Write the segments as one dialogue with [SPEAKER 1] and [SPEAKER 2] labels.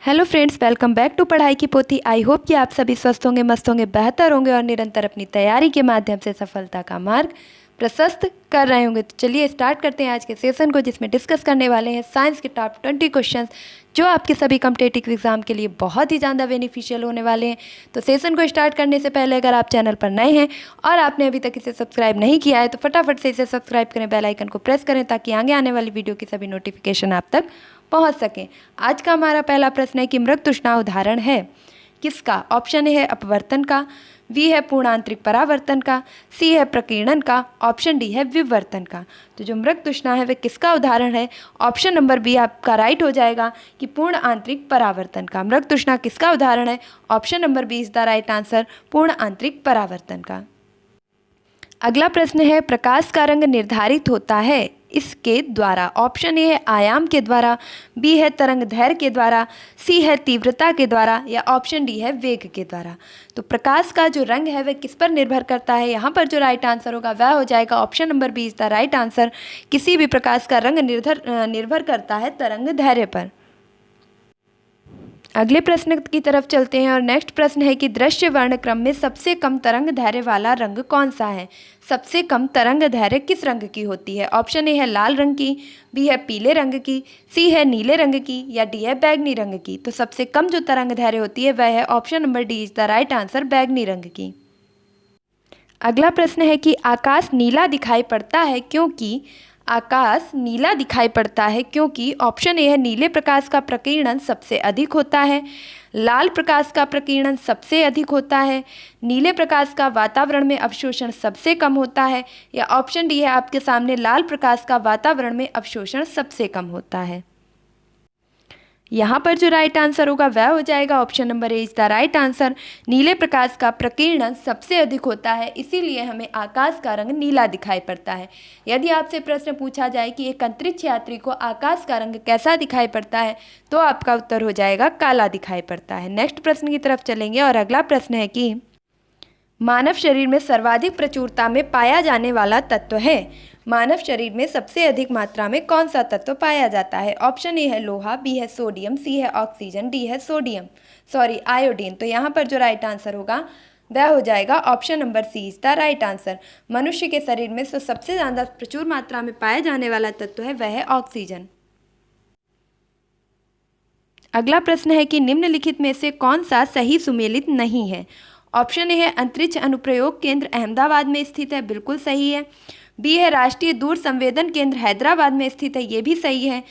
[SPEAKER 1] Hello friends, welcome back to पढ़ाई की पोथी। आई होप कि आप सभी स्वस्थ होंगे, मस्त होंगे, बेहतर होंगे और निरंतर अपनी तैयारी के माध्यम से सफलता का मार्ग प्रशस्त कर रहे होंगे। तो चलिए स्टार्ट करते हैं आज के सेशन को, जिसमें डिस्कस करने वाले हैं साइंस के टॉप 20 क्वेश्चंस जो आपके सभी कॉम्पिटिटिव एग्जाम के लिए बहुत ही ज़्यादा बेनिफिशियल होने वाले हैं। तो सेशन को स्टार्ट करने से पहले अगर आप चैनल पर नए हैं और आपने अभी तक इसे सब्सक्राइब नहीं किया है तो फटाफट से इसे सब्सक्राइब करें, बेल आइकन को प्रेस करें ताकि आगे आने वाली वीडियो की सभी नोटिफिकेशन आप तक पहुंच सकें। आज का हमारा पहला प्रश्न है कि मृग तृष्णा उदाहरण है किसका? ऑप्शन ए है अपवर्तन का, बी है पूर्णांतरिक परावर्तन का, सी है प्रकीर्णन का, ऑप्शन डी है विवर्तन का। तो जो मृग तृष्णा है वह किसका उदाहरण है? ऑप्शन नंबर बी आपका राइट हो जाएगा कि पूर्ण आंतरिक परावर्तन का। मृग तृष्णा किसका उदाहरण है? Option number B is the right answer, पूर्ण आंतरिक परावर्तन का। अगला प्रश्न है प्रकाश का रंग निर्धारित होता है इसके द्वारा। ऑप्शन ए है आयाम के द्वारा, बी है तरंग दैर्घ्य के द्वारा, सी है तीव्रता के द्वारा या ऑप्शन डी है वेग के द्वारा। तो प्रकाश का जो रंग है वह किस पर निर्भर करता है? यहाँ पर जो राइट आंसर होगा वह हो जाएगा option number B is the right answer. किसी भी प्रकाश का रंग निर्भर करता है तरंग दैर्घ्य पर। अगले प्रश्न की तरफ चलते हैं और नेक्स्ट प्रश्न है कि दृश्य वर्णक्रम में सबसे कम तरंग दैर्घ्य वाला रंग कौन सा है? सबसे कम तरंग दैर्घ्य किस रंग की होती है? ऑप्शन ए है लाल रंग की, बी है पीले रंग की, सी है नीले रंग की या डी है बैगनी रंग की। तो सबसे कम जो तरंग दैर्घ्य होती है वह है option number D is the right answer, बैगनी रंग की। अगला प्रश्न है कि आकाश नीला दिखाई पड़ता है क्योंकि? आकाश नीला दिखाई पड़ता है क्योंकि ऑप्शन ए है नीले प्रकाश का प्रकीर्णन सबसे अधिक होता है, लाल प्रकाश का प्रकीर्णन सबसे अधिक होता है, नीले प्रकाश का वातावरण में अवशोषण सबसे कम होता है या ऑप्शन डी है आपके सामने लाल प्रकाश का वातावरण में अवशोषण सबसे कम होता है। यहाँ पर जो राइट आंसर होगा वह हो जाएगा option number A is the right answer. नीले प्रकाश का प्रकीर्णन सबसे अधिक होता है, इसीलिए हमें आकाश का रंग नीला दिखाई पड़ता है। यदि आपसे प्रश्न पूछा जाए कि एक अंतरिक्ष यात्री को आकाश का रंग कैसा दिखाई पड़ता है तो आपका उत्तर हो जाएगा काला दिखाई पड़ता है। नेक्स्ट प्रश्न की तरफ चलेंगे और अगला प्रश्न है कि मानव शरीर में सर्वाधिक प्रचुरता में पाया जाने वाला तत्व है। मानव शरीर में सबसे अधिक मात्रा में कौन सा तत्व पाया जाता है? ऑप्शन ए है लोहा, बी है सोडियम, सी है ऑक्सीजन, डी है आयोडीन। तो यहाँ पर जो राइट आंसर होगा वह हो जाएगा option number C is the right answer. मनुष्य के शरीर में सबसे ज़्यादा प्रचुर मात्रा में पाया जाने वाला तत्व है वह है ऑक्सीजन। अगला प्रश्न है कि निम्नलिखित में से कौन सा सही सुमेलित नहीं है? ऑप्शन ए है अंतरिक्ष अनुप्रयोग केंद्र अहमदाबाद में स्थित है, बिल्कुल सही है। बी है राष्ट्रीय दूर संवेदन केंद्र हैदराबाद में स्थित है, ये भी सही है।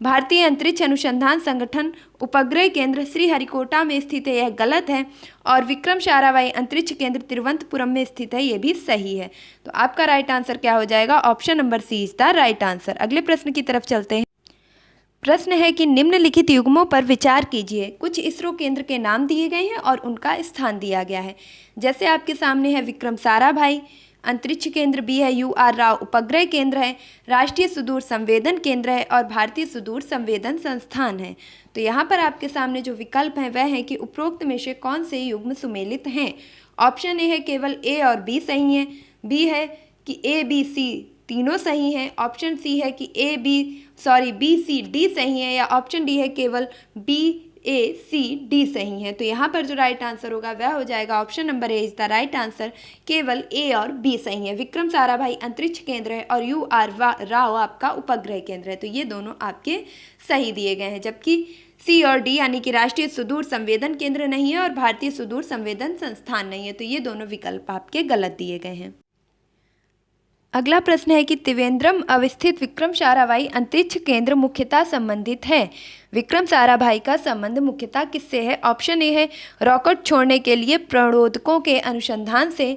[SPEAKER 1] भारतीय अंतरिक्ष अनुसंधान संगठन उपग्रह केंद्र श्रीहरिकोटा में स्थित है, यह गलत है। और विक्रम साराभाई अंतरिक्ष केंद्र तिरुवनंतपुरम में स्थित है, ये भी सही है। तो आपका राइट आंसर क्या हो जाएगा? Option number C is the right answer. अगले प्रश्न की तरफ चलते हैं। प्रश्न है कि निम्नलिखित युग्मों पर विचार कीजिए। कुछ इसरो केंद्र के नाम दिए गए हैं और उनका स्थान दिया गया है। जैसे आपके सामने है विक्रम साराभाई अंतरिक्ष केंद्र, बी है UR राव उपग्रह केंद्र है, राष्ट्रीय सुदूर संवेदन केंद्र है और भारतीय सुदूर संवेदन संस्थान है। तो यहाँ पर आपके सामने जो विकल्प हैं वह है कि उपरोक्त में से कौन से युग्म सुमेलित हैं। ऑप्शन ए है केवल ए और बी सही हैं, बी है कि ए बी सी तीनों सही हैं, ऑप्शन सी है कि बी सी डी सही है या ऑप्शन डी है केवल बी ए सी डी सही है। तो यहाँ पर जो राइट आंसर होगा वह हो जाएगा option number A is the right answer, केवल ए और बी सही है। विक्रम साराभाई अंतरिक्ष केंद्र है और UR राव आपका उपग्रह केंद्र है, तो ये दोनों आपके सही दिए गए हैं। जबकि सी और डी यानी कि राष्ट्रीय सुदूर संवेदन केंद्र नहीं है और भारतीय सुदूर संवेदन संस्थान नहीं है, तो ये दोनों विकल्प आपके गलत दिए गए हैं। अगला प्रश्न है कि त्रिवेंद्रम अवस्थित विक्रम साराभाई अंतरिक्ष केंद्र मुख्यतः संबंधित है। विक्रम साराभाई का संबंध मुख्यतः किससे है? ऑप्शन ए है रॉकेट छोड़ने के लिए प्रणोदकों के अनुसंधान से,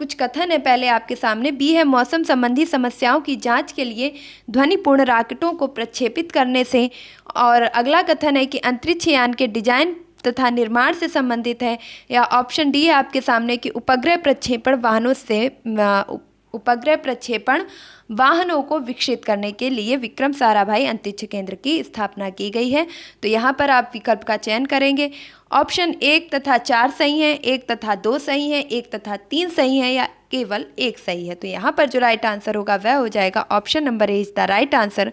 [SPEAKER 1] कुछ कथन है पहले आपके सामने। बी है मौसम संबंधी समस्याओं की जांच के लिए ध्वनिपूर्ण रॉकेटों को प्रक्षेपित करने से, और अगला कथन है कि अंतरिक्ष यान के डिजाइन तथा निर्माण से संबंधित है, या ऑप्शन डी है आपके सामने कि उपग्रह प्रक्षेपण वाहनों को विकसित करने के लिए विक्रम साराभाई अंतरिक्ष केंद्र की स्थापना की गई है। तो यहाँ पर आप विकल्प का चयन करेंगे। ऑप्शन 1 तथा 4 सही है, 1 तथा 2 सही है, 1 तथा 3 सही है या केवल 1 सही है। तो यहाँ पर जो राइट आंसर होगा वह हो जाएगा option number A is the right answer.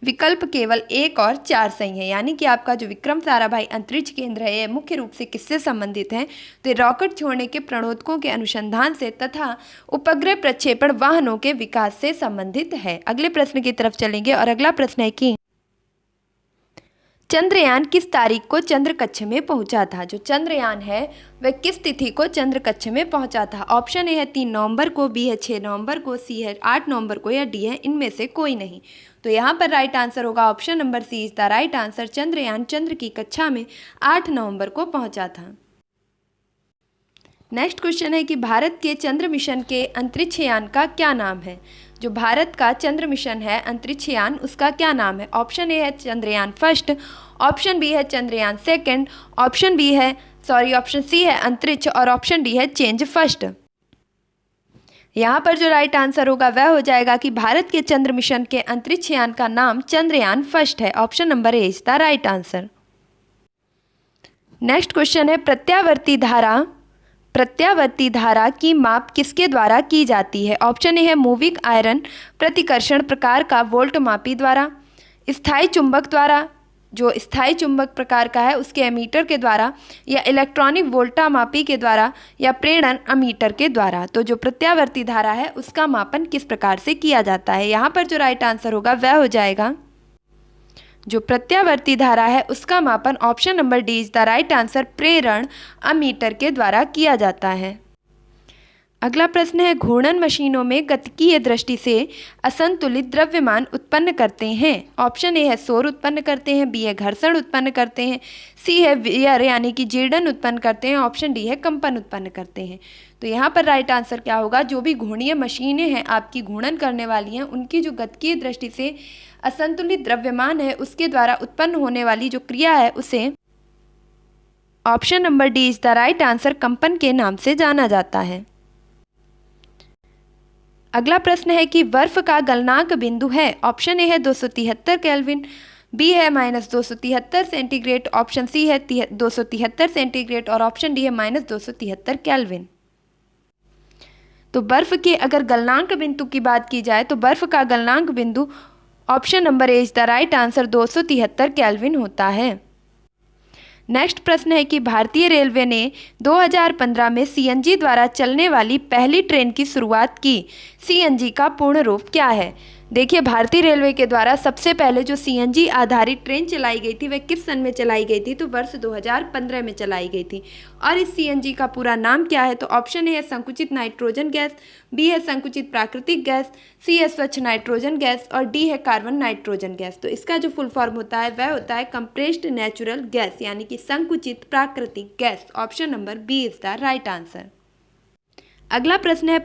[SPEAKER 1] विकल्प केवल 1 और 4 सही है, यानी कि आपका जो विक्रम साराभाई अंतरिक्ष केंद्र है यह मुख्य रूप से किससे संबंधित है, तो रॉकेट छोड़ने के प्रणोदकों के अनुसंधान से तथा उपग्रह प्रक्षेपण वाहनों के विकास से संबंधित है। अगले प्रश्न की तरफ चलेंगे और अगला प्रश्न है कि चंद्रयान किस तारीख को चंद्र कक्ष में पहुंचा था। जो चंद्रयान है वह किस तिथि को चंद्र कक्ष में पहुंचा था। ऑप्शन ए है 3 नवंबर को, बी है 6 नवंबर को, सी है 8 नवंबर को या डी है इनमें से कोई नहीं। तो यहाँ पर राइट आंसर होगा option number C is the right answer. Chandrayaan चंद्र की कक्षा में 8 नवंबर को पहुंचा था। नेक्स्ट क्वेश्चन है कि भारत के चंद्र मिशन के अंतरिक्ष यान का क्या नाम है। जो भारत का चंद्र मिशन है अंतरिक्ष यान उसका क्या नाम है। ऑप्शन ए है चंद्रयान फर्स्ट, ऑप्शन बी है चंद्रयान सेकंड, ऑप्शन सी है अंतरिक्ष और ऑप्शन डी है चेंज फर्स्ट। यहाँ पर जो राइट आंसर होगा वह हो जाएगा कि भारत के चंद्र मिशन के अंतरिक्ष यान का नाम चंद्रयान फर्स्ट है। Option number A is the right answer. Next question है प्रत्यावर्ती धारा की माप किसके द्वारा की जाती है। ऑप्शन ए है मूविंग आयरन प्रतिकर्षण प्रकार का वोल्ट मापी द्वारा, स्थायी चुंबक द्वारा, जो स्थायी चुंबक प्रकार का है उसके एमीटर के द्वारा, या इलेक्ट्रॉनिक वोल्टा मापी के द्वारा, या प्रेरण अमीटर के द्वारा। तो जो प्रत्यावर्ती धारा है उसका मापन किस प्रकार से किया जाता है। यहाँ पर जो राइट आंसर होगा वह हो जाएगा जो प्रत्यावर्ती धारा है उसका मापन option number D is the right answer प्रेरण अमीटर के द्वारा किया जाता है। अगला प्रश्न है घूर्णन मशीनों में गतिकीय दृष्टि से असंतुलित द्रव्यमान उत्पन्न करते हैं। ऑप्शन ए है शोर उत्पन्न करते हैं, बी है घर्षण उत्पन्न करते हैं, सी है वियर यानी कि जीर्णन उत्पन्न करते हैं, ऑप्शन डी है कंपन उत्पन्न करते हैं। तो यहाँ पर राइट आंसर क्या होगा, जो भी घूर्णीय मशीनें हैं आपकी घूर्णन करने वाली हैं उनकी जो गतिकीय दृष्टि से असंतुलित द्रव्यमान है उसके द्वारा उत्पन्न होने वाली जो क्रिया है उसे option number D is the right answer कंपन के नाम से जाना जाता है। अगला प्रश्न है कि बर्फ का गलनांक बिंदु है। ऑप्शन ए है 273 केल्विन, बी है -273 सेंटीग्रेड, ऑप्शन सी है 273 सेंटीग्रेड और ऑप्शन डी है -273 केल्विन। तो बर्फ के अगर गलनांक बिंदु की बात की जाए तो बर्फ का गलनांक बिंदु option number A is the right answer 273 kelvin होता है। नेक्स्ट प्रश्न है कि भारतीय रेलवे ने 2015 में सीएनजी द्वारा चलने वाली पहली ट्रेन की शुरुआत की। सीएनजी का पूर्ण रूप क्या है। देखिए भारतीय रेलवे के द्वारा सबसे पहले जो सीएनजी आधारित ट्रेन चलाई गई थी वह किस सन में चलाई गई थी, तो वर्ष 2015 में चलाई गई थी। और इस सीएनजी का पूरा नाम क्या है, तो ऑप्शन ए है संकुचित नाइट्रोजन गैस, बी है संकुचित प्राकृतिक गैस, सी है स्वच्छ नाइट्रोजन गैस और डी है कार्बन नाइट्रोजन गैस। तो इसका जो फुल फॉर्म होता है वह होता है कंप्रेस्ड नेचुरल गैस यानी कि संकुचित प्राकृतिक गैस। Option number B is the right answer. अगला प्रश्न है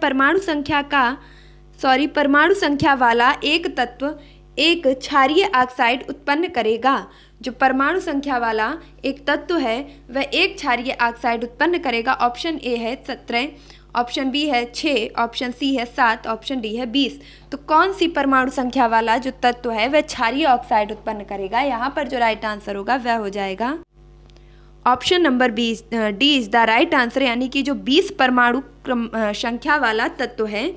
[SPEAKER 1] परमाणु संख्या वाला एक तत्व एक क्षारीय ऑक्साइड उत्पन्न करेगा। जो परमाणु संख्या वाला एक तत्व है वह एक क्षारीय ऑक्साइड उत्पन्न करेगा। ऑप्शन ए है 17, ऑप्शन बी है 6, ऑप्शन सी है 7, ऑप्शन डी है 20। तो कौन सी परमाणु संख्या वाला जो तत्व है वह क्षारीय ऑक्साइड उत्पन्न करेगा। यहाँ पर जो राइट आंसर होगा वह हो जाएगा option number D is the right answer, यानी कि जो 20 परमाणु संख्या वाला तत्व है,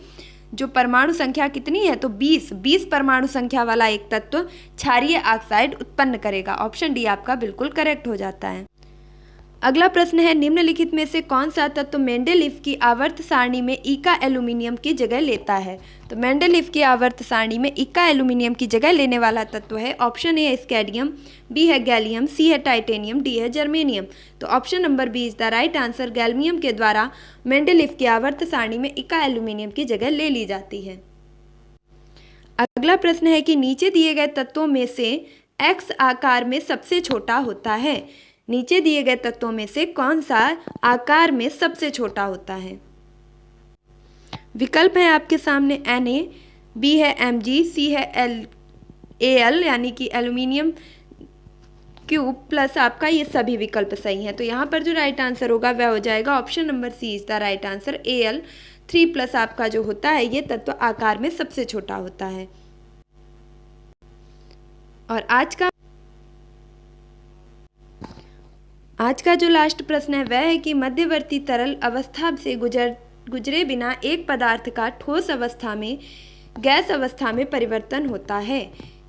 [SPEAKER 1] जो परमाणु संख्या कितनी है तो 20 परमाणु संख्या वाला एक तत्व क्षारीय ऑक्साइड उत्पन्न करेगा। ऑप्शन डी आपका बिल्कुल करेक्ट हो जाता है। अगला प्रश्न है निम्नलिखित में से कौन सा तत्व मेंडेलीफ की आवर्त सारणी में इका एल्यूमिनियम की जगह लेता है। तो मेंडेलीफ की आवर्त सारणी में इका एल्यूमिनियम की जगह लेने वाला तत्व है ऑप्शन ए है स्कैडियम, बी है गैलियम, सी है टाइटेनियम, डी है जर्मेनियम। तो option number B is the right answer. Gallium के द्वारा मेंडेलीफ की आवर्त सारणी में इका एल्यूमिनियम की जगह ले ली जाती है। अगला प्रश्न है कि नीचे दिए गए तत्वों में से एक्स आकार में सबसे छोटा होता है। नीचे दिए गए तत्वों में से कौन सा आकार में सबसे छोटा होता है। विकल्प है आपके सामने Na, बी है Mg, सी है Al यानी कि एल्यूमिनियम क्यूब प्लस आपका ये सभी विकल्प सही हैं। तो यहाँ पर जो राइट आंसर होगा वह हो जाएगा option number C is the right answer Al। 3+ आपका जो होता है ये तत्व आकार में सबसे छोटा होता है। और आज का जो लास्ट प्रश्न है वह है कि मध्यवर्ती तरल अवस्था से गुजरे बिना एक पदार्थ का ठोस अवस्था में गैस अवस्था में परिवर्तन होता है।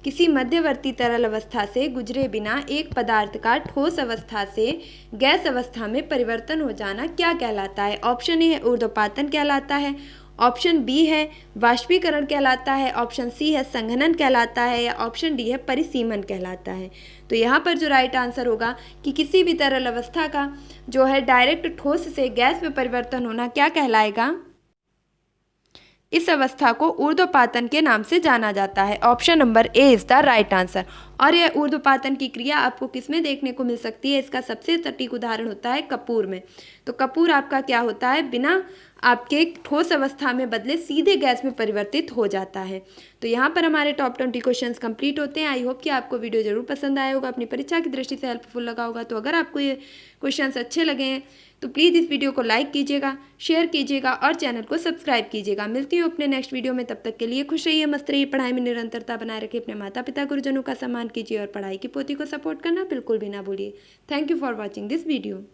[SPEAKER 1] किसी मध्यवर्ती तरल अवस्था से गुजरे बिना एक पदार्थ का ठोस अवस्था से गैस अवस्था में परिवर्तन हो जाना क्या कहलाता है? ऑप्शन ए है ऊर्ध्वपातन कहलाता है, ऑप्शन बी है वाष्पीकरण कहलाता है, ऑप्शन सी है संघनन कहलाता है, या ऑप्शन डी है परिसीमन कहलाता है। तो यहाँ पर जो राइट आंसर होगा कि किसी भी तरल अवस्था का जो है डायरेक्ट ठोस से गैस में परिवर्तन होना क्या कहलाएगा? इस अवस्था को ऊर्ध्वपातन के नाम से जाना जाता है। Option number A is the right answer. और यह ऊर्ध्वपातन की क्रिया आपको किसमें देखने को मिल सकती है? इसका सबसे सटीक उदाहरण होता है कपूर में। तो कपूर आपका क्या होता है, बिना आपके ठोस अवस्था में बदले सीधे गैस में परिवर्तित हो जाता है। तो यहाँ पर हमारे टॉप 20 क्वेश्चंस कंप्लीट होते हैं। आई होप कि आपको वीडियो जरूर पसंद आया होगा, अपनी परीक्षा की दृष्टि से हेल्पफुल लगा होगा। तो अगर आपको ये क्वेश्चंस अच्छे लगे हैं तो प्लीज़ इस वीडियो को लाइक कीजिएगा, शेयर कीजिएगा और चैनल को सब्सक्राइब कीजिएगा। मिलती हूँ अपने नेक्स्ट वीडियो में, तब तक के लिए खुश रहिए, मस्त रहिए, पढ़ाई में निरंतरता बनाए रखिए, अपने माता पिता गुरुजनों का सम्मान कीजिए और पढ़ाई की पोथी को सपोर्ट करना बिल्कुल भी ना भूलिए। Thank you for watching this video.